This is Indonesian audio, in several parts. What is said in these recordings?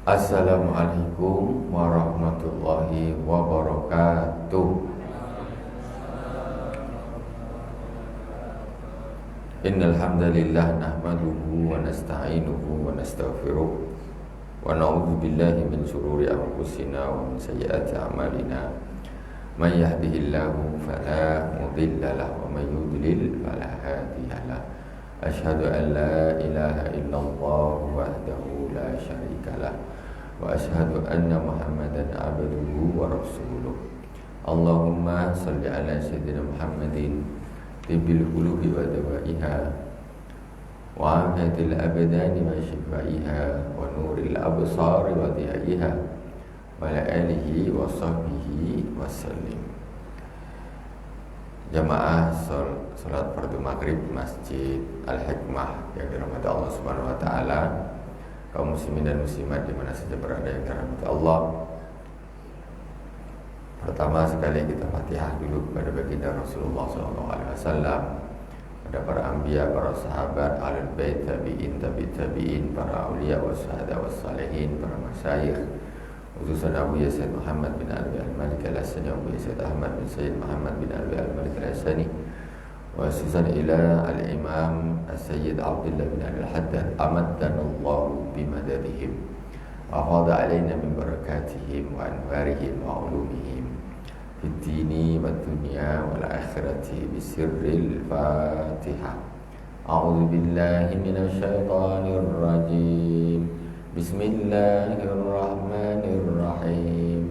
Assalamualaikum warahmatullahi wabarakatuh. Innal hamdalillah nahmaduhu wa nasta'inuhu wa nastaghfiruh wa na'udzu billahi min shururi anfusina wa min sayyiati a'malina. May yahdihillahu fala mudilla lahu wa may yudlil fala hadiya lahu. Asyhadu an la ilaha illallah wahdahu la syarika lah wa asyhadu anna Muhammadan abduhu wa rasuluh. Allahumma salli ala sayyidina Muhammadin tibbil qulubi wa dawaiha wa afiyatil abdani wa shifaiha wa nuril absari wa diyaiha wa ala alihi wa sahbihi wa sallim. Jamaah salat fardu maghrib Masjid Al-Hikmah yang dirahmati Allah Subhanahu wa taala, kaum muslimin dan muslimat di mana saja berada yang dirahmati Allah. Pertama sekali kita Fatihah dulu kepada baginda Rasulullah SAW, pada para anbiya, para sahabat, ahlul bait, tabi'in, tabi'in, para auliya wasyuhada wassalihin, para masyayikh, khususan Abu Yazid Muhammad bin Alwi Al-Malik Al-Hasani, Abu Yazid Ahmad bin Sayyid Muhammad bin Alwi Al-Malik Al-Hasani, wa khususan ila Al-Imam Sayyid Abdullah bin Al-Haddad amaddanallahu bimadadihim wa fadha alaina min barakatihim wa anwarihim wa ulumihim fid dini wad dunya wal akhirati bisirril Fatihah. A'udzu billahi minasy syaithanir rajim. Bismillahirrahmanirrahim.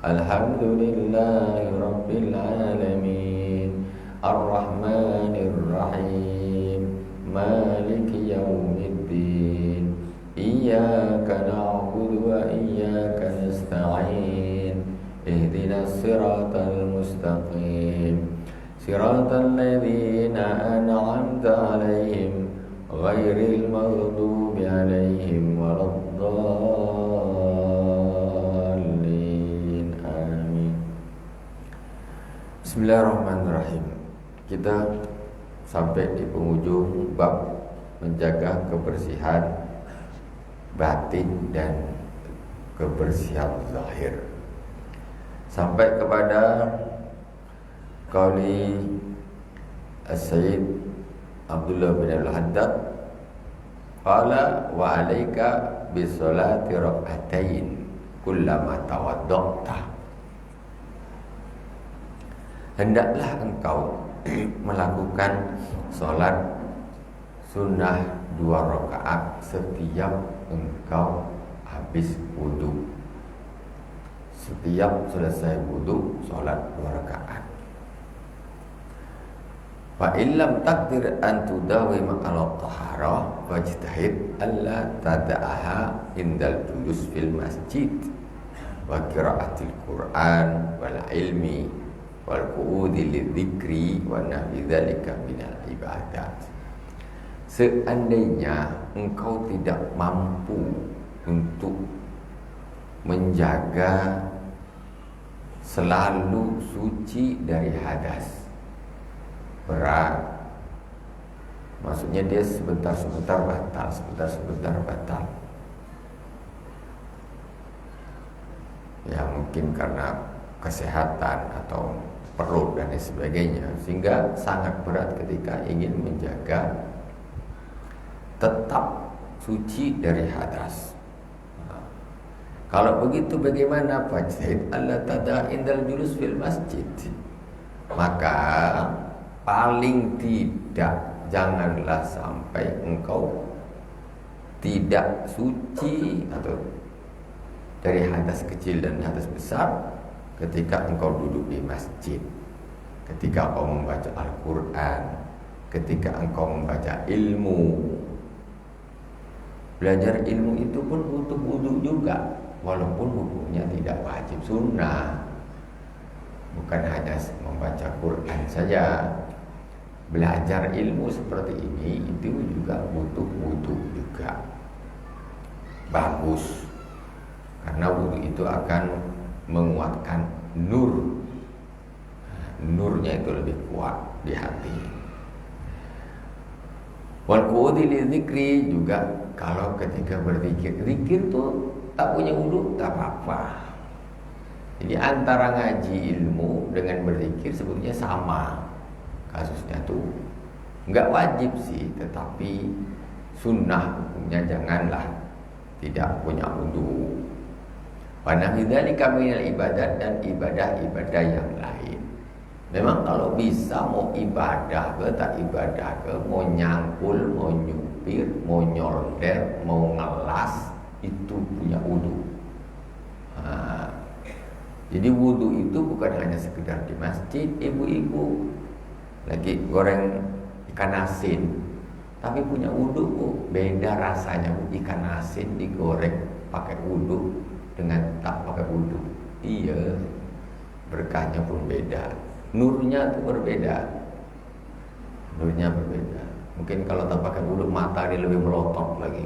Alhamdulillahi rabbil alamin. Ar-Rahmanir-Rahim. Maliki yaumiddin. Iyyaka na'budu wa iyyaka nasta'in. Ihdinas siratal mustaqim. Siratal ladzina an'amta 'alaihim ghairil maghdubi 'alaihim waladdallin. Amin. Bismillahirrahmanirrahim. Kita sampai di penghujung bab menjaga kebersihan batin dan kebersihan zahir, sampai kepada qauli As-Sayyid Abdullah bin Al-Haddad, qala wa 'alaika bi sholati rak'atain kullama tawadda'ta. Hendaklah engkau melakukan sholat sunnah 2 rakaat setiap engkau habis wudu. Setiap selesai wudu, sholat 2 rakaat. Fa illam taqdir an tudawima ala taharah wajtahid alla tada'aha indal julus fil masjid wa qiraatil Qur'an wal ilmi wal qu'udi lidzikri wa nahwi dzalika minal ibadat. Seandainya engkau tidak mampu untuk menjaga selalu suci dari hadas berat, maksudnya dia sebentar-sebentar batal, sebentar-sebentar batal, ya mungkin karena kesehatan atau perut dan sebagainya, sehingga sangat berat ketika ingin menjaga tetap suci dari hadas. Kalau begitu bagaimana? Fajtahid alla tada indal julus fil masjid. Maka paling tidak janganlah sampai engkau tidak suci atau dari hadas kecil dan hadas besar ketika engkau duduk di masjid, ketika engkau membaca Al-Quran, ketika engkau membaca ilmu. Belajar ilmu itu pun butuh wudu juga, walaupun wudunya tidak wajib, sunnah. Bukan hanya membaca Quran saja. Belajar ilmu seperti ini itu juga butuh wudu juga. Bagus, karena wudu itu akan menguatkan nur. Nurnya itu lebih kuat di hati. Wal qu'udi li dzikri juga kalau ketika berzikir, zikir tuh tak punya wudu tak apa-apa. Jadi antara ngaji ilmu dengan berzikir sebetulnya sama kasusnya tuh. Enggak wajib sih, tetapi sunnah hukumnya janganlah tidak punya wudu. Wa nahdzalika minal ibadat, dan ibadah-ibadah yang lain. Memang kalau bisa mau ibadah ke tak ibadah ke, mau nyangkul, mau nyupir, mau nyolder, mau ngelas, itu punya wudu. Jadi wudu itu bukan hanya sekedar di masjid, ibu-ibu lagi goreng ikan asin, tapi punya wudu. Beda rasanya ikan asin digoreng pakai wudu dengan tak pakai wudu. Iya, berkahnya pun beda, nurnya itu berbeda. Nurnya berbeda. Mungkin kalau tak pakai wudu mata dia lebih melotot lagi.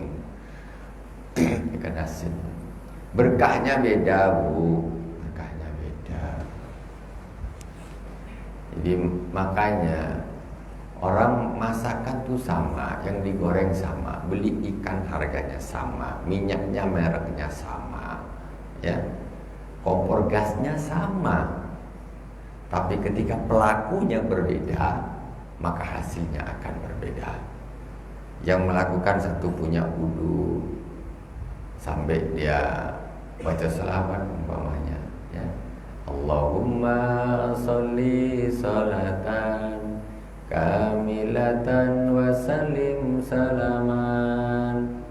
Ikan asin. Berkahnya beda, Bu. Jadi makanya orang masakan tuh sama, yang digoreng sama, beli ikan harganya sama, minyaknya mereknya sama, ya, kompor gasnya sama. Tapi ketika pelakunya berbeda, maka hasilnya akan berbeda. Yang melakukan satu punya wudu sampai dia baca selawat umpamanya, ya, Allahumma sholli sholatan kamilatan wa sallim salaman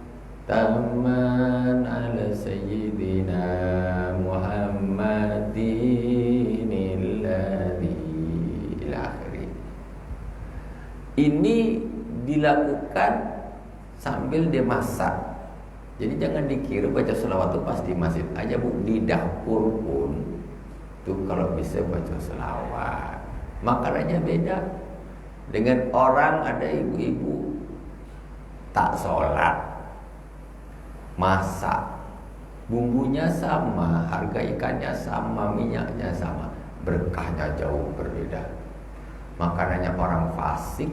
tamman ala sayyidina Muhammadin alladhi ila akhiri. Ini dilakukan sambil dia masak. Jadi jangan dikira baca selawat itu pas di masjid aja, Bu. Di dapur pun itu kalau bisa baca selawat. Makanannya beda. Dengan orang, ada ibu-ibu tak sholat, masak, bumbunya sama, harga ikannya sama, minyaknya sama, berkahnya jauh berbeda. Makanannya orang fasik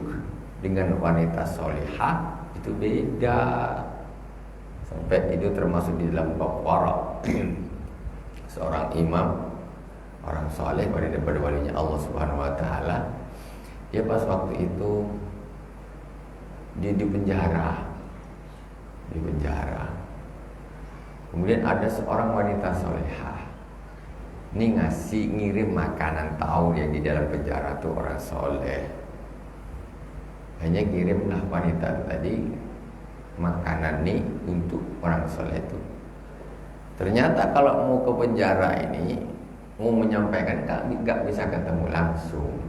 dengan wanita solehah itu beda. Sampai itu termasuk di dalam bab wara. Seorang imam, orang soleh daripada walinya Allah Subhanahu wa taala, dia pas waktu itu dia di penjara. Kemudian ada seorang wanita solehah, ini ngirim makanan, tahu dia di dalam penjara tuh orang soleh. Hanya kirimlah wanita tadi makanan nih untuk orang soleh itu. Ternyata kalau mau ke penjara ini, mau menyampaikan nggak bisa ketemu langsung,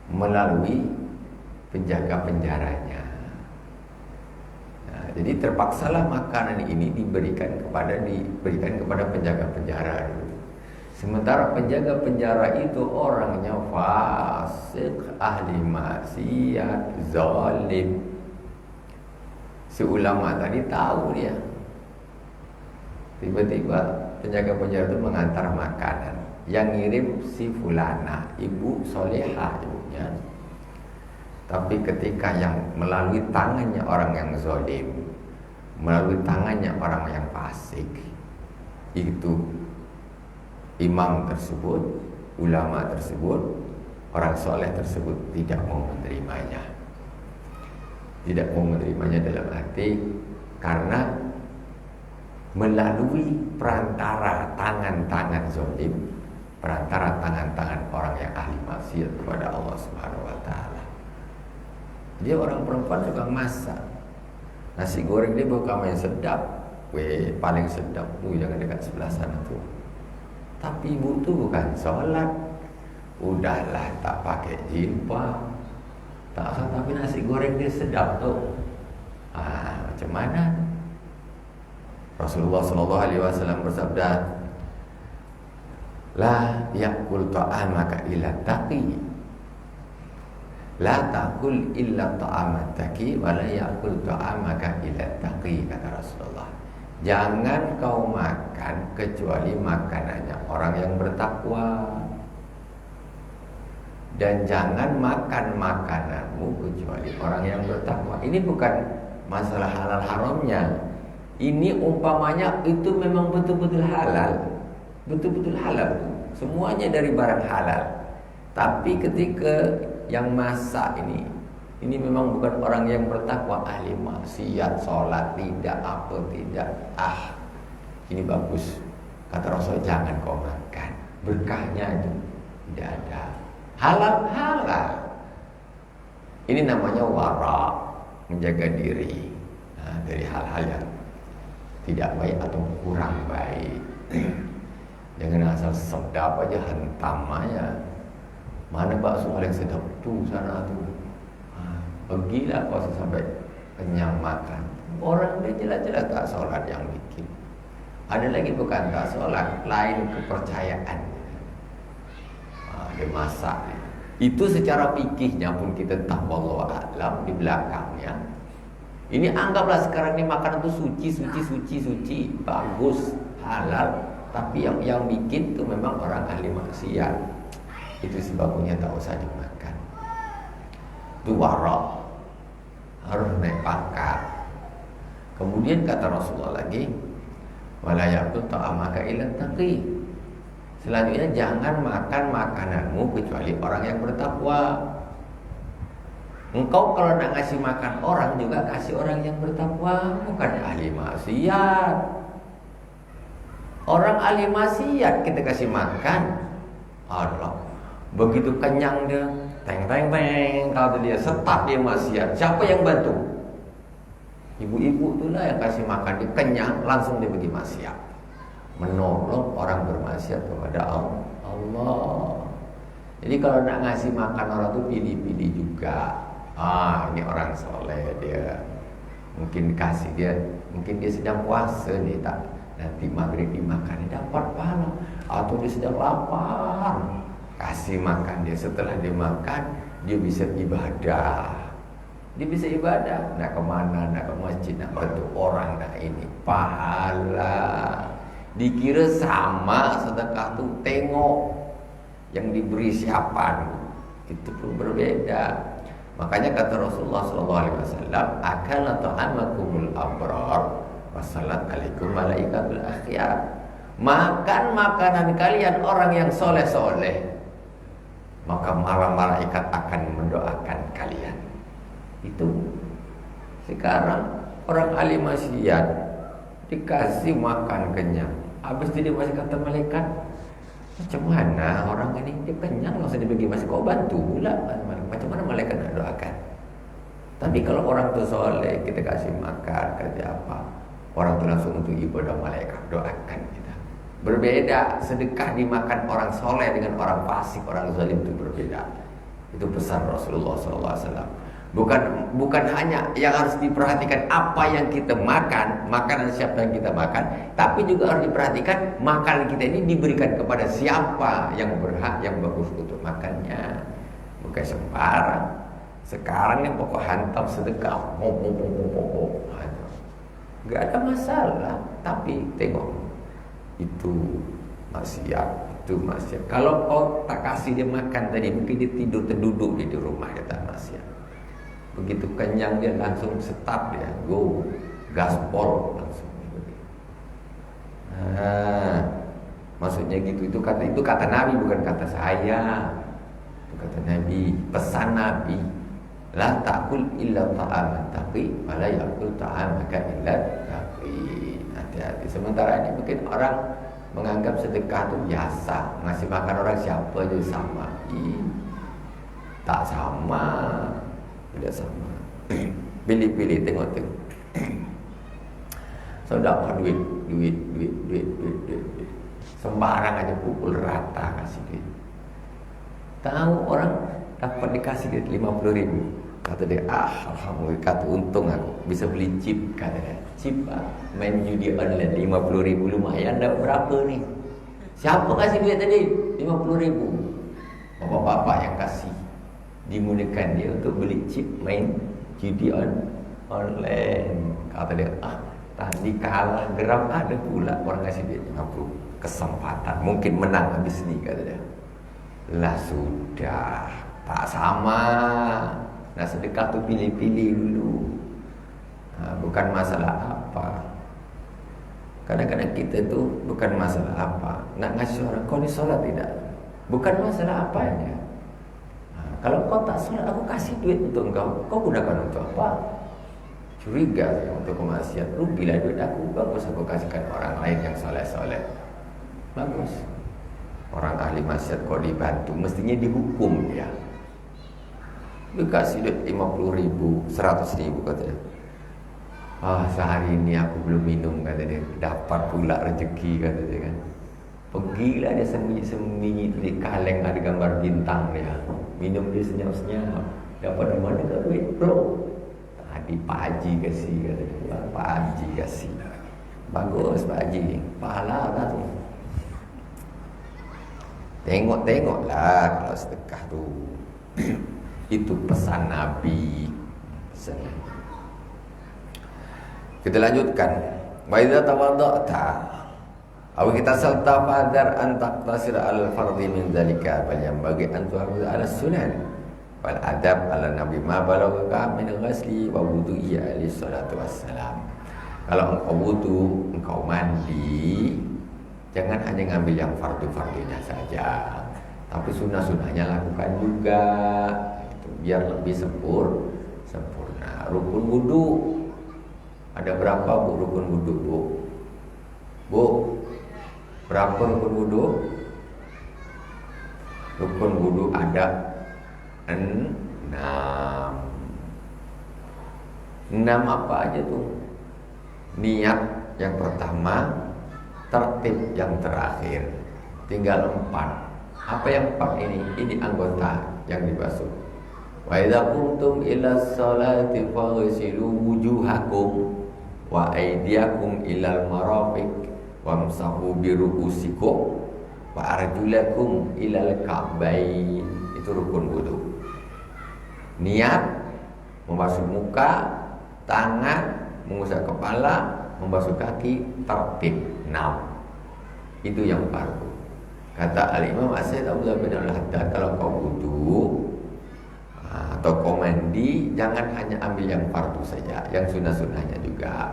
melalui penjaga penjaranya. Nah, jadi terpaksalah makanan ini diberikan kepada penjaga penjara dulu. Sementara penjaga penjara itu orangnya fasik, ahli maksiat, zalim. Si ulama tadi tahu dia. Tiba-tiba penjaga penjara itu mengantar makanan. Yang ngirim si fulana, ibu solehah ibunya. Tapi ketika yang melalui tangannya orang yang zalim, melalui tangannya orang yang fasik, itu imam tersebut, ulama tersebut, orang soleh tersebut tidak mau menerimanya. Tidak mau menerimanya dalam arti karena melalui perantara tangan-tangan zalim, perantara tangan-tangan orang yang ahli maksiat kepada Allah Subhanahu wa taala. Dia orang perempuan suka masak. Nasi goreng dia bukan main sedap, paling sedap tuh jangan dekat sebelah sana tuh. Tapi ibu tuh bukan sholat, udahlah tak pakai jilbab, tak usah, tapi nasi goreng dia sedap tuh. Macam mana? Rasulullah Shallallahu Alaihi Wasallam bersabda, la yakul ta'amaka illa taqi, la takul illa ta'amat taqi, wa la yakul ta'amaka illa taqi, kata Rasulullah. Jangan kau makan kecuali makanannya orang yang bertakwa, dan jangan makan makananmu kecuali orang yang bertakwa. Ini bukan masalah halal haramnya. Ini umpamanya itu memang betul-betul halal. Betul-betul halal. Semuanya dari barang halal. Tapi ketika yang masak ini memang bukan orang yang bertakwa, ahli maksiat, sholat tidak, apa tidak. Ini bagus. Kata Rasul, jangan kau makan. Berkahnya itu tidak ada. Halal. Ini namanya wara, menjaga diri dari hal-hal yang tidak baik atau kurang baik. Jangan asal sedap aja hentam aja. Mana bakso paling sedap tuh sana tuh. Pergilah kau sampai kenyang makan. Orang dia jelas-jelas tak sholat yang bikin. Ada lagi bukan tak sholat, lain kepercayaan. Dia masak. Itu secara fikihnya pun kita tahu, wallahu a'lam, di belakangnya. Ini anggaplah sekarang ini makanan itu suci, bagus, halal. Tapi yang bikin itu memang orang ahli maksiat. Itu sebabnya tak usah dimakan. Itu wara, harus naik pangkat. Kemudian kata Rasulullah lagi, wala yaqul ta'amaka illa taqi. Selanjutnya jangan makan makananmu kecuali orang yang bertakwa. Engkau kalau nak ngasih makan orang juga kasih orang yang bertakwa, bukan ahli maksiat. Orang ahli maksiat kita kasih makan, Allah, begitu kenyang dia, teng. Kalau dia setap dia maksiat, siapa yang bantu? Ibu-ibu itulah yang kasih makan, dia kenyang langsung dia pergi maksiat, menolong orang bermaksiat kepada Allah. Jadi kalau nak ngasih makan orang tuh pilih-pilih juga. Ini orang soleh dia, mungkin kasih dia, mungkin dia sedang puasa nih, tak nanti maghrib dimakan dia dapat pahala, atau dia sedang lapar, kasih makan dia, setelah dia makan dia bisa ibadah, nak kemana, nak ke masjid, nak bantu orang, nak ini pahala. Dikira sama sedekah tuh, tengok yang diberi siapa, itu pun berbeda. Makanya kata Rasulullah SAW, akala ta'amakumul abrar wassalat alaikum malaikatul akhyar. Makan makanan kalian orang yang soleh-soleh, maka malaikat akan mendoakan kalian. Itu sekarang orang ahli maksiat dikasih makan kenyang, habis itu dia masih kata malaikat, macam mana orang ini dia kenyang langsung dibagi masih kau bantu pula. Macam mana malaikat nak doakan? Tapi kalau orang tu soleh, kita kasih makan, kasih apa, orang tu langsung untuk ibadah, malaikat doakan kita. Berbeda sedekah dimakan orang soleh dengan orang fasik, orang zalim itu berbeda. Itu pesan Rasulullah SAW. Bukan hanya yang harus diperhatikan apa yang kita makan, makanan siapa yang kita makan, tapi juga harus diperhatikan makanan kita ini diberikan kepada siapa yang berhak, yang bagus untuk makannya. Bukan sembarang. Sekarang yang pokok hantam sedekah, nggak ada masalah. Tapi tengok, itu maksiat. Kalau kau tak kasih dia makan tadi, mungkin dia tidur terduduk di rumah, dia tak maksiat. Begitu kenyang dia langsung setap, dia go gaspol langsung. Maksudnya gitu. Itu kata Nabi, bukan kata saya. Itu kata Nabi, pesan Nabi. La ta'kul illa ta'aman taqi, wala ya'kul ta'amaka illa taqi. Hati-hati. Sementara ini mungkin orang menganggap sedekah itu biasa, ngasih makan orang siapa aja sama. Tak sama. Tidak sama. Pilih-pilih, tengok. Sedekah duit. Sembarang aja pukul rata kasih duit. Tahu orang dapat dikasih duit 50.000. Kata dia, alhamdulillah, kata untung aku bisa beli chip, kata dia. Chip main judi online 50.000, lumayan, dapat berapa nih? Siapa kasih duit tadi? 50.000. Bapak-bapak yang kasih. Dimudahkan dia untuk beli chip main judi online. Kata dia, tadi kalah geram, ada pula orang kasih duit 50. Kesempatan, mungkin menang habis ni, kata dia. Lah sudah, tak sama. Nah sedekah tu pilih-pilih dulu. Bukan masalah apa. Kadang-kadang kita itu bukan masalah apa, nak ngasih orang kau ni solat tidak, bukan masalah apanya. Kalau kau tak solat, aku kasih duit untuk kau gunakan untuk apa? Curiga saya untuk kemaksiat, rugilah duit aku, bagus aku kasihkan orang lain yang soleh-soleh. Bagus. Orang ahli maksiat kau dibantu, mestinya dihukum dia. Dia kasih duit 50.000, 100.000 katanya. Sehari ini aku belum minum kata dia, dapat pula rezeki kata dia kan. Pergilah dia sembunyi-sembunyi di kaleng ada gambar bintang dia. Minum dia senyap-senyap. Dapat dari mana kau duit bro? Tadi Pak Haji kasih kata dia. Pak Haji kasih. Bagus Pak Haji, pahala lah tu. Tengok-tengoklah kalau sedekah tu. Itu pesan Nabi. Pesan. Kita lanjutkan. Wa idza tawadda'ta aw kita salta fadar an taqtasir al fardhi min dzalika bal yang bagi an tuhafiz ala sunan wal adab ala nabi ma balagha min ghasli wa wudu'i alaihi salatu wassalam. Kalau engkau wudu, engkau mandi, jangan hanya ngambil yang fardu-fardunya saja, tapi sunnah-sunnahnya lakukan juga. Itu biar lebih sempurna. Rukun wudu ada berapa bu rukun wudu bu? Bu, berapa rukun wudu? Rukun wudu ada 6. 6 apa aja tuh? Niat yang pertama, tertib yang terakhir. Tinggal 4. Apa yang 4 ini? Ini anggota yang dibasuh. Wa idza qumtum ila sholati faghsilu wujuhakum wa aydiyakum ilal marafiq wamsahu bi ru'usikum wa arjulakum ilal ka'bain. Itu rukun wudu. Niat membasuh muka, tangan, mengusap kepala, membasuh kaki, tertib 6. Itu yang fardu. Kata Al-Imam As-Syaikh Abdullah bin Al-Haddad, kalau kau wudu atau kau mandi, jangan hanya ambil yang fardu saja, yang sunnah-sunnahnya juga.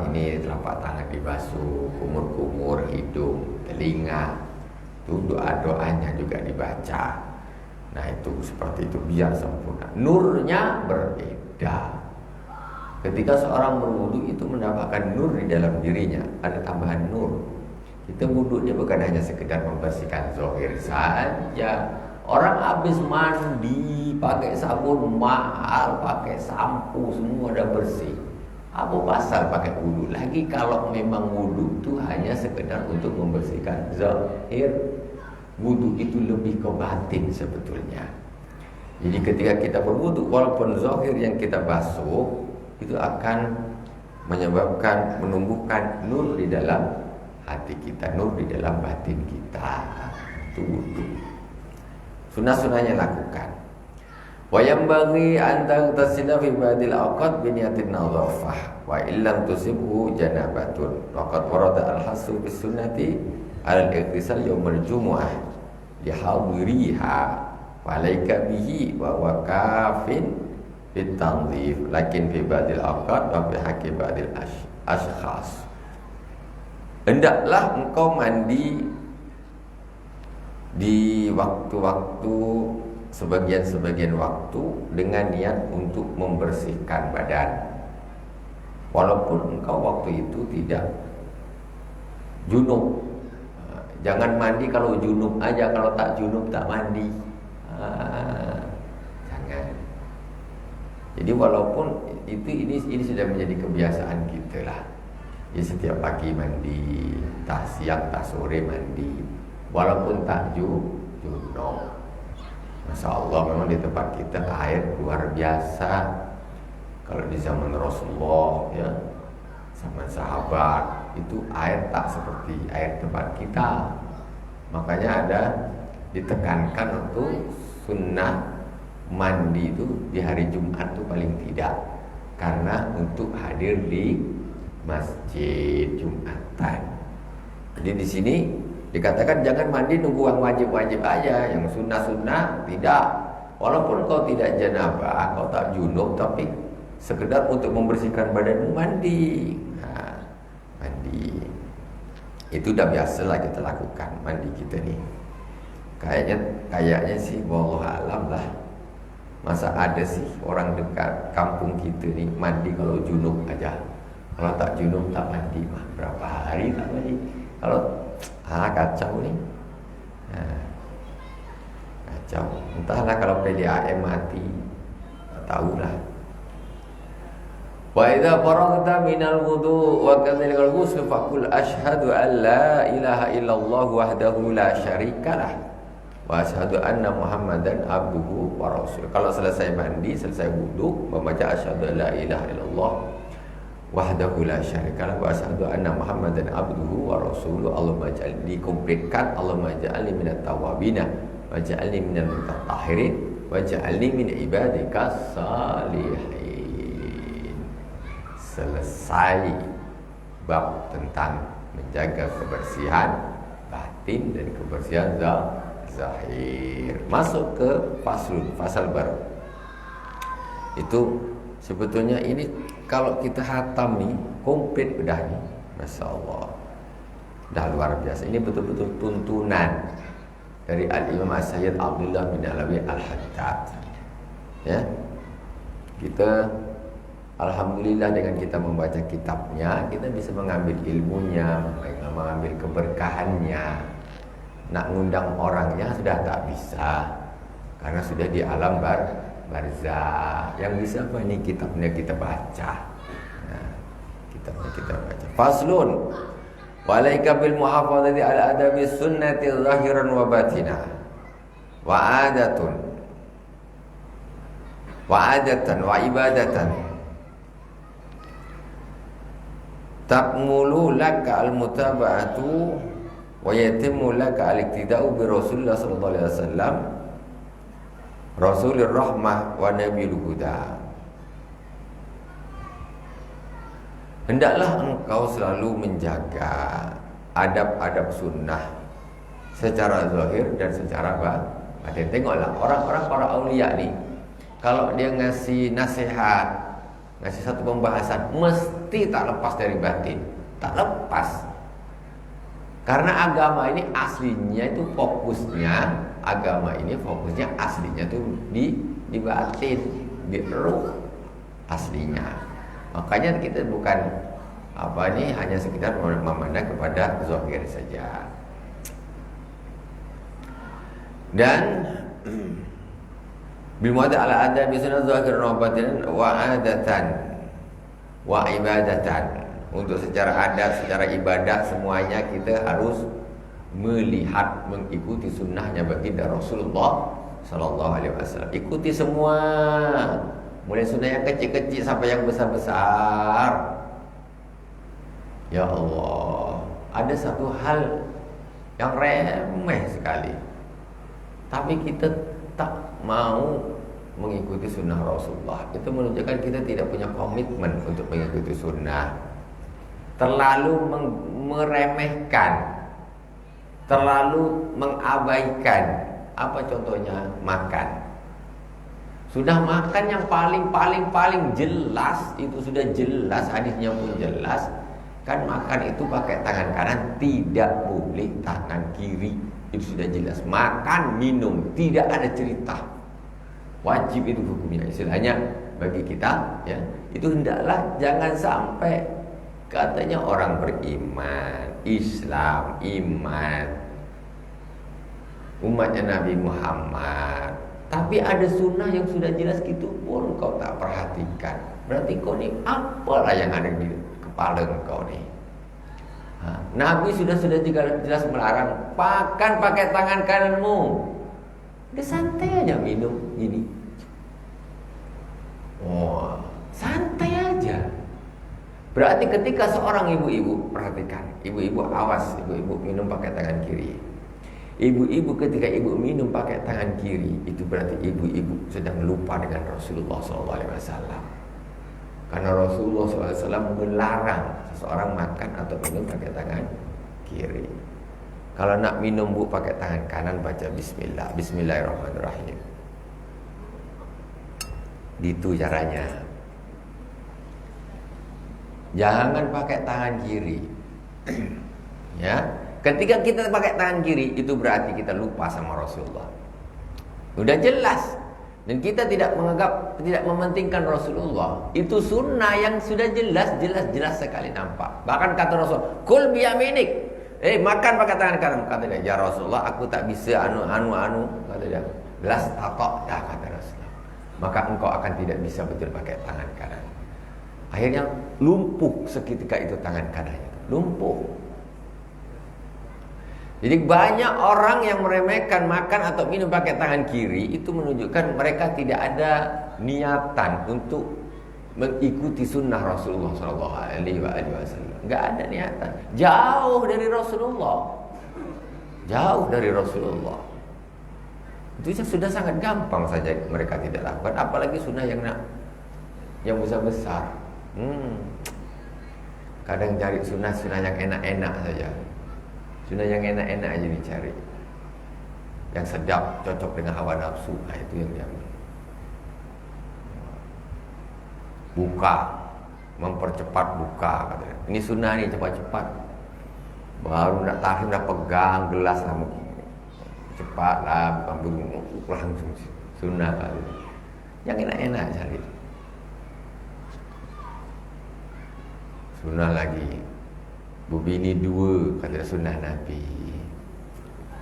Ini telapak tangan dibasuh, kumur-kumur, hidung, telinga, itu doa-doanya juga dibaca. Nah itu seperti itu biar sempurna. Nurnya berbeda. Ketika seorang berwudu itu mendapatkan nur di dalam dirinya, ada tambahan nur. Kita wudunya bukan hanya sekedar membersihkan zahir saja. Orang habis mandi pakai sabun mahal, pakai sampo, semua udah bersih. Apa pasal pakai wudu lagi kalau memang wudu itu hanya sekedar untuk membersihkan zahir? Wudu itu lebih ke batin sebetulnya. Jadi ketika kita berwudu, walaupun zahir yang kita basuh itu akan menyebabkan menumbuhkan nur di dalam hati kita, nur di dalam batin kita. Itu wudu. Sunnah-sunnahnya lakukan. Wa yanbaghi an taghtasila fi ba'dil awqat bi niyatin nadhafah wa illam tusibhu janabatun. Wa qad warada al-hasu bis sunnati al-ightisal yaumul jumu'ah li hadiriha wa alayka bihi wa huwa kafin bit tanzif lakin fi ba'dil awqat wa fi haqqi ba'dil ashkhas. Hendaklah engkau mandi di waktu-waktu, sebagian-sebagian waktu dengan niat untuk membersihkan badan. Walaupun engkau waktu itu tidak junub. Jangan mandi kalau junub aja, kalau tak junub tak mandi. Jangan. Jadi walaupun itu ini sudah menjadi kebiasaan kita lah. Jadi setiap pagi mandi, tak siang tak sore mandi. Walaupun tak junub. Masya Allah, memang di tempat kita air luar biasa. Kalau di zaman Rasulullah ya, zaman sahabat itu air tak seperti air tempat kita. Makanya ada ditekankan untuk sunnah mandi itu di hari Jumat itu paling tidak, karena untuk hadir di masjid Jumatan. Jadi di sini dikatakan jangan mandi nunggu yang wajib-wajib aja, yang sunnah-sunnah tidak. Walaupun kau tidak janabah, kau tak junub, tapi sekedar untuk membersihkan badanmu mandi. Nah, Itu udah biasa lah kita lakukan mandi kita nih. Kayaknya sih wallahu alam lah. Masa ada sih orang dekat kampung kita nih mandi kalau junub aja. Kalau tak junub tak mandi mah berapa hari tak mandi. Kalau kacau nih. Kacau. Entahlah kalau PDAM mati. Tak tahulah. Wa idza faraghta minal wudu wa kadzalikal ghusl faqul asyhadu an la ilaha illallah wahdahu la syarikalah wa asyhadu anna muhammadan abduhu wa rasuluh. Kalau selesai mandi, selesai wudu, membaca asyhadu an la ilaha illallah wahdahu la syarikalah wa asyhadu anna muhammadan abduhu wa rasuluh. Allahumma ja'alni, dikompletkan, Allahumma ja'alni minat tawabina wa ja'alni minal mutatahhirin wa ja'alni min ibadika salihin. Selesai bab tentang menjaga kebersihan batin dan kebersihan zahir. Masuk ke fasal baru. Itu sebetulnya ini kalau kita hatam nih komplit udah nih, masya Allah, dah luar biasa. Ini betul-betul tuntunan dari Al-Imam As-Sayyid Abdullah bin Alawi Al-Haddad. Ya, kita alhamdulillah dengan kita membaca kitabnya, kita bisa mengambil ilmunya, mengambil keberkahannya. Nak ngundang orangnya sudah tak bisa, karena sudah di alam barzah. Yang bisa apa ini kitabnya kita baca. Nah, kitabnya kita baca. Faslun walaika bil muhafadzati ala adabi sunnati zahiran wa batina wa adatan wa ibadatan takmulu laka al-mutaba'atu wa yatimmu laka al-iktida'u bi Rasulullah sallallahu alaihi wasallam Rasulur Rahmah wa Nabiyul Huda. Hendaklah engkau selalu menjaga adab-adab sunnah secara zahir dan secara batin. Tengoklah orang-orang para aulia nih, kalau dia ngasih nasihat, ngasih satu pembahasan, mesti tak lepas dari batin. Tak lepas. Karena agama ini aslinya itu fokusnya, aslinya tuh di batin, di ruh aslinya. Makanya kita bukan hanya sekedar memandang kepada zahir saja. Dan bil mu'adda ala adabi sunnah zahiran wa batinan wa adatan wa ibadatan. Untuk secara adat, secara ibadah, semuanya kita harus melihat, mengikuti sunnahnya baginda Rasulullah sallallahu alaihi wasallam. Ikuti semua, mulai sunnah yang kecil-kecil sampai yang besar-besar. Ya Allah, ada satu hal yang remeh sekali, tapi kita tak mau mengikuti sunnah Rasulullah. Itu menunjukkan kita tidak punya komitmen untuk mengikuti sunnah. Terlalu meremehkan, terlalu mengabaikan. Apa contohnya? Makan. Sudah makan yang paling jelas, itu sudah jelas, hadisnya pun jelas. Kan makan itu pakai tangan kanan, tidak boleh tangan kiri. Itu sudah jelas. Makan, minum, tidak ada cerita. Wajib itu hukumnya, istilahnya bagi kita, ya. Itu hendaklah jangan sampai katanya orang beriman, Islam, iman, umatnya Nabi Muhammad, tapi ada sunnah yang sudah jelas gitu pun kau tak perhatikan. Berarti kau ni apalah yang ada di kepala kau ni? Nabi sudah jelas melarang makan pakai tangan kananmu. Dia santai aja minum gini. Oh, santai aja. Berarti ketika seorang ibu-ibu, perhatikan, ibu-ibu awas, ibu-ibu minum pakai tangan kiri. Ibu-ibu ketika ibu minum pakai tangan kiri, itu berarti ibu-ibu sedang lupa dengan Rasulullah SAW. Karena Rasulullah SAW melarang seseorang makan atau minum pakai tangan kiri. Kalau nak minum bu pakai tangan kanan, baca Bismillah, Bismillahirrahmanirrahim. Itu caranya. Jangan pakai tangan kiri. Ya, ketika kita pakai tangan kiri itu berarti kita lupa sama Rasulullah. Udah jelas. Dan kita tidak menganggap, tidak mementingkan Rasulullah. Itu sunnah yang sudah jelas sekali nampak. Bahkan kata Rasul, kul biyaminik. Makan pakai tangan kanan. Kata dia, ya Rasulullah, aku tak bisa anu. Kata dia, las tatok. Ya kata Rasulullah, maka engkau akan tidak bisa betul pakai tangan kanan. Akhirnya lumpuh seketika itu tangan kanannya. Lumpuh. Jadi banyak orang yang meremehkan makan atau minum pakai tangan kiri, itu menunjukkan mereka tidak ada niatan untuk mengikuti sunnah Rasulullah SAW. Enggak ada niatan. Jauh dari Rasulullah. Jauh dari Rasulullah. Itu sudah sangat gampang saja mereka tidak lakukan. Apalagi sunnah yang besar-besar. Kadang cari sunnah yang enak-enak saja. Sunnah yang enak-enak aja dicari, yang sedap, cocok dengan hawa nafsu. Nah, itu yang diambil. Buka, mempercepat buka katanya. Ini sunnah nih, cepat-cepat. Baru nak tarik, nak pegang gelas lah, cepat lah, ambil langsung. Sunnah kali. Yang enak-enak cari. Sunnah lagi. Bini dua, kata sunnah Nabi.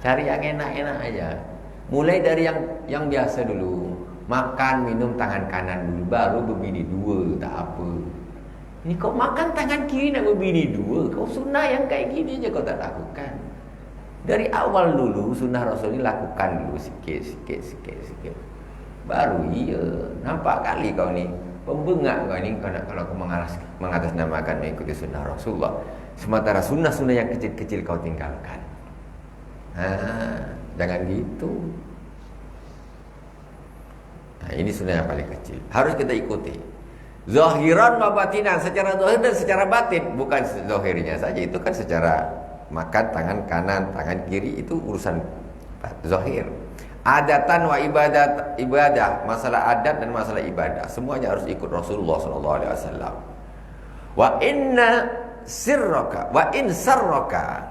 Cari yang enak-enak aja. Mulai dari yang biasa dulu. Makan, minum tangan kanan dulu, baru berbini dua, tak apa. Ini kau makan tangan kiri nak berbini dua, kau sunnah yang kayak gini aja kau tak lakukan. Dari awal dulu sunnah Rasul ini lakukan dulu sikit. Baru iya. Nampak kali kau ni pembengak kau ni kalau kau mengatasnamakan mengikuti sunnah Rasulullah. Sementara sunnah-sunnah yang kecil-kecil kau tinggalkan. Jangan gitu. Nah, ini sunnah yang paling kecil, harus kita ikuti. Zahiran wa batinan, secara zahir dan secara batin. Bukan zahirnya saja, itu kan secara makan tangan kanan, tangan kiri itu urusan zahir. Adatan wa ibadah, masalah adat dan masalah ibadah, semuanya harus ikut Rasulullah SAW. Wa inna sirraka wa in sarraka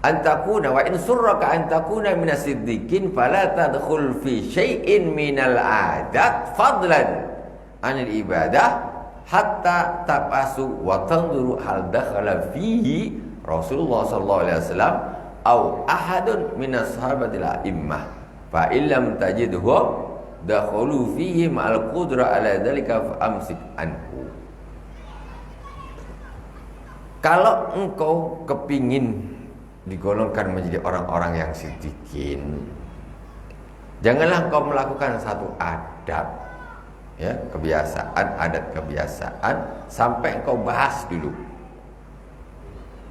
antakuna wa in surraka antakuna minas siddiqin fala tadkhul fi syai'in minal adat fadlan anil ibadah hatta tapasu wa tanzuru hal dakhala fihi Rasulullah sallallahu alaihi wasallam au ahadun minas sahabatil a'immah fa illam tajidhum dakhulu fihi ma'al qudra ala dzalika fa amsik anhu. Kalau engkau kepingin digolongkan menjadi orang-orang yang siddiqin, janganlah engkau melakukan satu adat, ya, adat kebiasaan sampai engkau bahas dulu.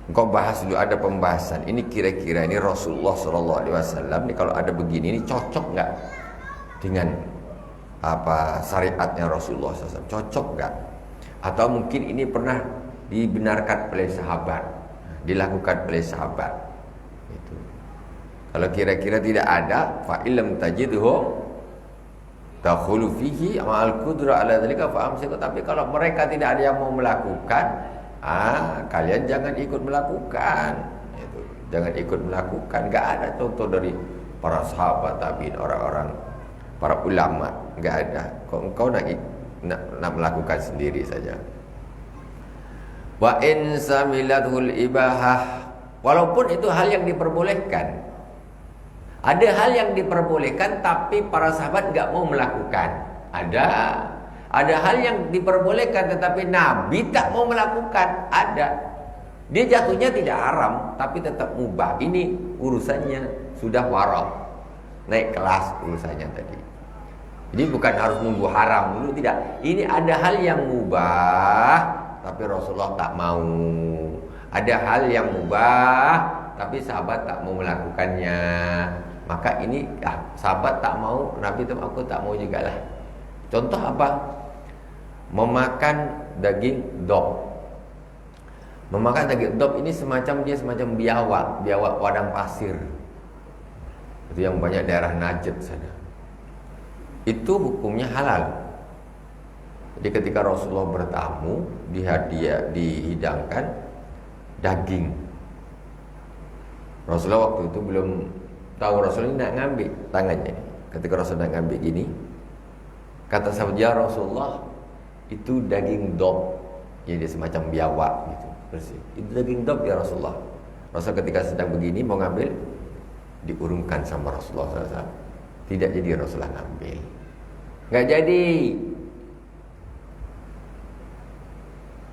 Engkau bahas dulu, ada pembahasan. Ini kira-kira ini Rasulullah SAW ini kalau ada begini, ini cocok nggak dengan apa syariatnya Rasulullah SAW? Cocok nggak? Atau mungkin ini pernah dibenarkan oleh sahabat, dilakukan oleh sahabat. Itu. Kalau kira-kira tidak ada, fa illam tajidhum takhulu fihi ma'al qudra ala dzalika fa amsiku. Tapi kalau mereka tidak ada yang mau melakukan, kalian jangan ikut melakukan. Itu. Jangan ikut melakukan. Enggak ada contoh dari para sahabat, tabi'in, orang-orang, para ulama, enggak ada. Kok engkau nak melakukan sendiri saja. Wa in samilatul ibahah, walaupun itu hal yang diperbolehkan. Ada hal yang diperbolehkan tapi para sahabat enggak mau melakukan. Ada hal yang diperbolehkan tetapi Nabi tak mau melakukan. Ada. Dia jatuhnya tidak haram tapi tetap mubah. Ini urusannya sudah wara. Naik kelas urusannya tadi. Jadi bukan harus nunggu haram dulu, tidak. Ini ada hal yang mubah tapi Rasulullah tak mau. Ada hal yang mubah tapi sahabat tak mau melakukannya. Maka ini sahabat tak mau, Nabi itu aku tak mau juga lah. Contoh apa? Memakan daging dog. Memakan daging dog ini semacam biawak padang pasir. Itu yang banyak daerah Najd sana. Itu hukumnya halal. Jadi ketika Rasulullah bertamu, dihidangkan daging Rasulullah waktu itu belum tahu Rasulullah nak ngambil tangannya. Ketika Rasulullah nak ngambil gini, kata sahabat, ya Rasulullah, itu daging dob, jadi semacam biawak gitu, bersih. Itu daging dob ya Rasulullah. Rasul ketika sedang begini mau ngambil, diurungkan sama Rasulullah SAW. Tidak jadi Rasulullah ngambil, nggak jadi.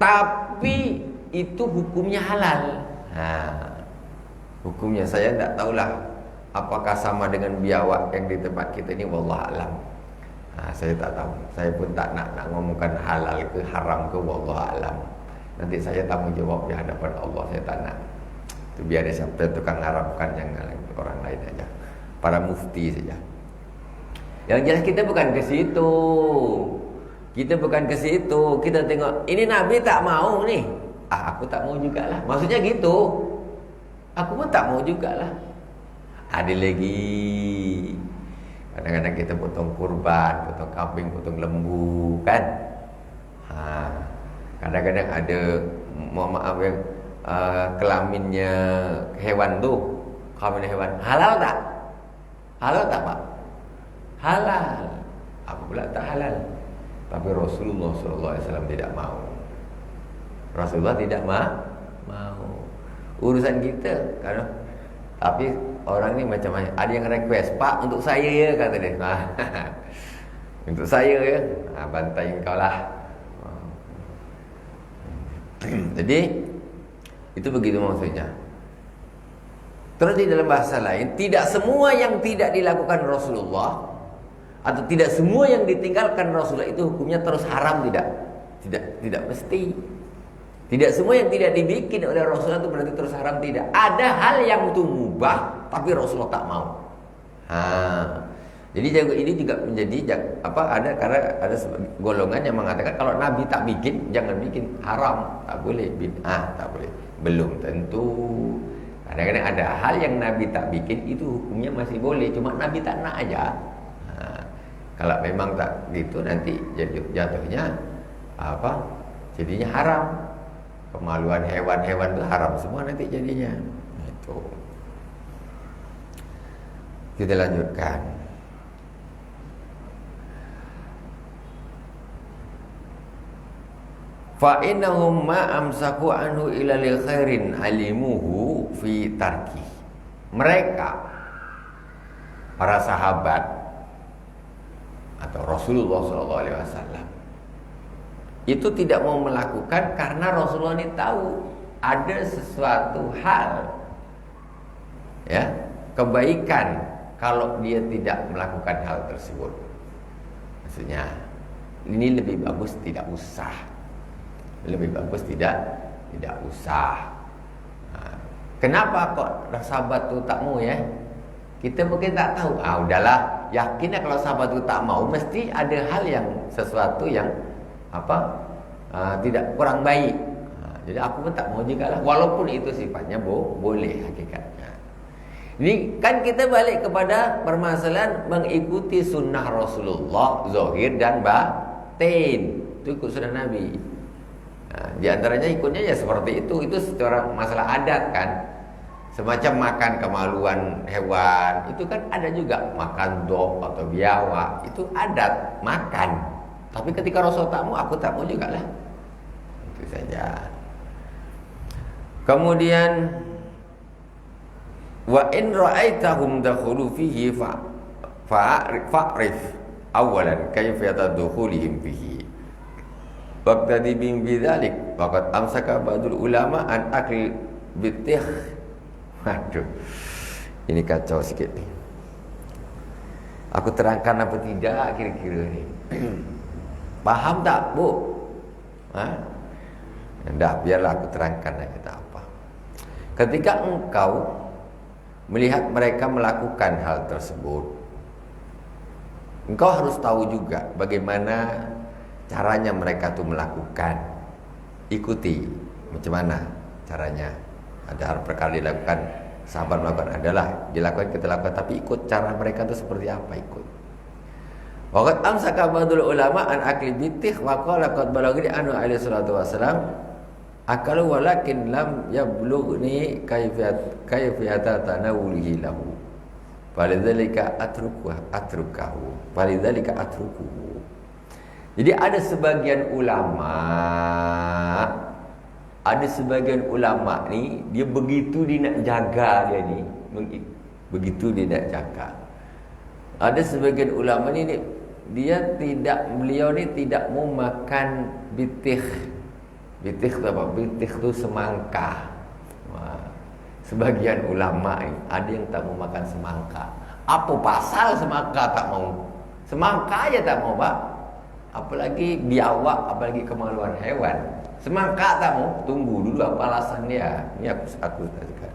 Tapi itu hukumnya halal. Nah, hukumnya saya tidak tahulah apakah sama dengan biawak yang di tempat kita ini, wallah alam. Nah, saya tak tahu. Saya pun tak nak ngomongkan halal ke haram ke, wallah alam. Nanti saya tanggung jawab di hadapan Allah. Saya tak nak. Itu biar siapa tukang harapkan yang orang lain aja. Para mufti saja. Yang jelas kita bukan ke situ. Kita bukan ke situ. Kita tengok ini Nabi tak mau nih. Aku tak mau jugalah. Maksudnya gitu. Aku pun tak mau jugalah. Ada lagi. Kadang-kadang kita potong kurban, potong kambing, potong lembu, kan? Kadang-kadang ada, mohon maaf ya, kelaminnya hewan tuh, kelamin hewan halal tak? Halal tak Pak? Halal. Aku pula tak halal. Tapi Rasulullah SAW tidak mau. Rasulullah tidak mau. Urusan kita, karena tapi orang ni macam ada yang request, Pak untuk saya ya, kata dia. Untuk saya ya, bantai kau lah. Jadi itu begitu maksudnya. Terus di dalam bahasa lain, tidak semua yang tidak dilakukan Rasulullah atau tidak semua yang ditinggalkan Rasulullah itu hukumnya terus haram, tidak mesti. Tidak semua yang tidak dibikin oleh Rasulullah itu berarti terus haram, tidak. Ada hal yang itu mubah tapi Rasulullah tak mau. Jadi ini juga menjadi ada, karena ada golongan yang mengatakan kalau Nabi tak bikin, jangan bikin, haram, tak boleh, bid'ah, tak boleh. Belum tentu. Kadang-kadang ada hal yang Nabi tak bikin itu hukumnya masih boleh, cuma Nabi tak nak aja. Kalau memang tak gitu nanti jatuhnya jadinya haram. Kemaluan hewan-hewan itu haram semua nanti jadinya. Itu. Kita lanjutkan. Fa innahum ma amsaku anhu ila li khairin alimuhu fi tarki. Mereka para sahabat atau Rasulullah SAW itu tidak mau melakukan karena Rasulullah ini tahu ada sesuatu hal, ya, kebaikan kalau dia tidak melakukan hal tersebut. Maksudnya ini lebih bagus tidak usah. Lebih bagus tidak usah. Kenapa kok sahabat tu tak mau ya? Kita mungkin tak tahu. Udahlah, yakinnya kalau sahabat tu tak mau mesti ada hal yang sesuatu yang tidak kurang baik. Jadi aku pun tak mau juga lah, walaupun itu sifatnya boleh hakikatnya. Ini kan kita balik kepada permasalahan mengikuti sunnah Rasulullah zahir dan batin. Itu ikut sunnah Nabi. Di antaranya ikutnya ya seperti itu secara masalah adat kan. Semacam makan kemaluan hewan itu kan ada juga, makan dob atau biawak itu adat makan. Tapi ketika Rasul tak mau, aku tak mau juga lah. Itu saja. Kemudian wa in ra'aitahum dakhulu fihi fa'rif awalan kayfa yatadkhulihim fihi. Waqtadi bim bidzalik faqad amsaka ba'dul ulama an akli bitih. Waduh. Ini kacau sikit nih. Aku terangkan apa tidak kira-kira ni. Paham tak, Bu? Dah, biarlah aku terangkan aja tak apa. Ketika engkau melihat mereka melakukan hal tersebut, engkau harus tahu juga bagaimana caranya mereka tuh melakukan. Ikuti macam mana caranya. Ada hal perkara dilakukan, sahabat melakukan adalah dilakukan, kita lakukan, tapi ikut cara mereka itu seperti apa, ikut. Waqad amsaka ba'dul ulama an akli bitih wa qala qad balaghi anhu alaihi salatu wasalam akalu walakin lam yablughni kayfiyata tanawulihi lahu. Falidzalika atrukahu. Jadi ada sebagian ulama ni dia begitu dia nak jaga dia ni, begitu dia nak jaga. Ada sebagian ulama ni beliau ni tidak mau makan bitih. Bitih tu apa? Bitih tu semangka. Sebagian ulama ni ada yang tak mau makan semangka. Apa pasal semangka tak mau? Semangka aja tak mau, Pak. Apalagi biawak, apalagi kemaluan hewan. Semangka tak mau. Tunggu dulu apa alasan dia. Ini aku katakan.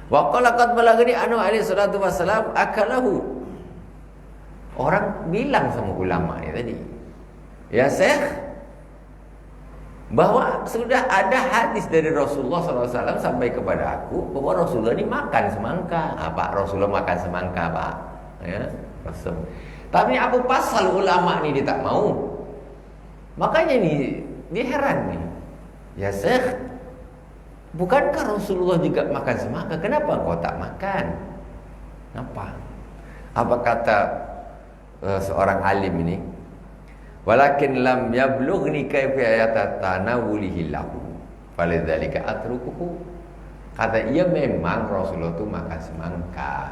Wa qala qad balagani anhu alaihi salatu wassalam akalahu. Orang bilang sama ulama ni tadi, ya Syekh, bahwa sudah ada hadis dari Rasulullah SAW sampai kepada aku bahwa Rasulullah ini makan semangka. Pak, Rasulullah makan semangka, Pak. Ya, Rasul. Tapi apa pasal ulama ini dia tak mau? Makanya nih dia heran nih. Ya Syekh, bukankah Rasulullah juga makan semangka? Kenapa kau tak makan? Kenapa? Apa kata seorang alim ini? Walakin lam yablughni kayfiyata tanawulihi lahu. Falidzalika atrukuhu. Kata ia memang Rasulullah itu makan semangka.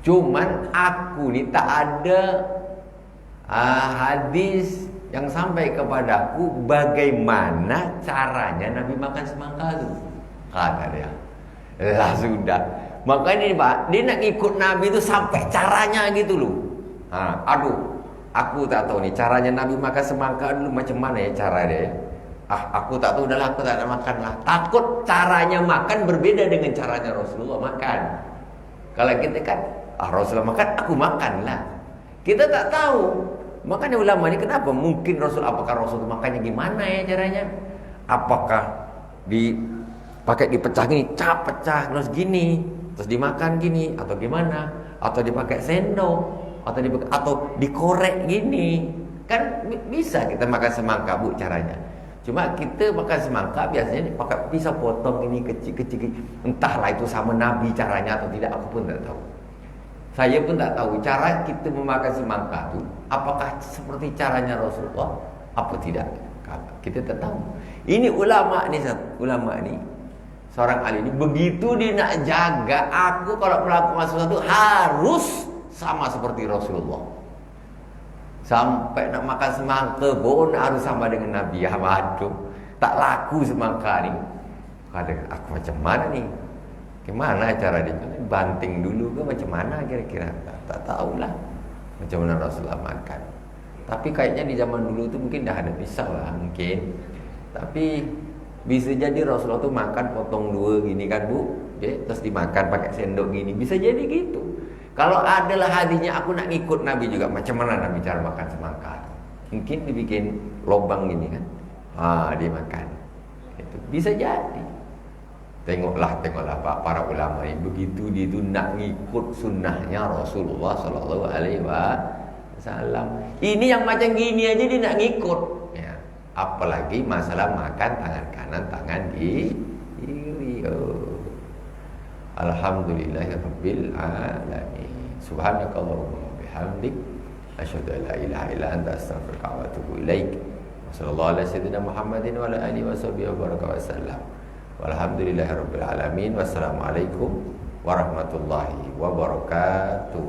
Cuman aku ni tak ada hadis yang sampai kepadaku bagaimana caranya Nabi makan semangka itu. Kata dia. Lah sudah. Makanya Pak, dia nak ikut Nabi itu sampai caranya gitu loh. Aku tak tahu nih caranya Nabi makan semangka dulu macam mana ya cara dia. Aku tak tahu, udahlah aku tak nak makan lah. Takut caranya makan berbeda dengan caranya Rasulullah makan. Kalau kita kan, Rasulullah makan, aku makan lah. Kita tak tahu. Makanya ulama ni kenapa mungkin apakah Rasul makannya gimana ya caranya? Apakah pakai dipecah gini, pecah terus gini, terus dimakan gini atau gimana? Atau dipakai sendok? Atau dikorek gini. Kan bisa kita makan semangka, Bu, caranya. Cuma kita makan semangka biasanya pakai pisau potong ini kecil-kecil. Entahlah itu sama Nabi caranya atau tidak, aku pun tak tahu. Saya pun tak tahu cara kita memakan semangka itu apakah seperti caranya Rasulullah apa tidak. Kita tak tahu. Ini ulama ni seorang ahli ini begitu dia nak jaga aku kalau melakukan sesuatu harus sama seperti Rasulullah. Sampai nak makan semangka pun harus sama dengan Nabi. Waduh, tak laku semangka ni. Kata aku macam mana ni? Gimana cara dia? Banting dulu ke macam mana kira-kira? Tak tahulah macam mana Rasulullah makan. Tapi kayaknya di zaman dulu tu mungkin dah ada pisau lah mungkin. Tapi bisa jadi Rasulullah tu makan potong dua gini kan, Bu. Okay? Terus dimakan pakai sendok gini. Bisa jadi gitu. Kalau adalah hadisnya aku nak ngikut Nabi juga, macam mana Nabi cara makan semangka? Mungkin dibikin lubang gini kan. Dia makan. Itu bisa jadi. Tengoklah Pak, para ulama ini begitu dia itu nak ngikut sunnahnya Rasulullah sallallahu alaihi wasallam. Ini yang macam gini aja dia nak ngikut. Ya. Apalagi masalah makan tangan kanan, tangan kiri. Alhamdulillahirabbil alamin. Subhanakallahumma bihamdik asyhadu an la ilaha illa anta astaghfiruka wa atubu ilaik. Wassallallahu ala sayyidina Muhammadin wa ala alihi washabihi wa baraka wa sallam. Walhamdulillahirabbil alamin. Wassalamualaikum warahmatullahi wabarakatuh.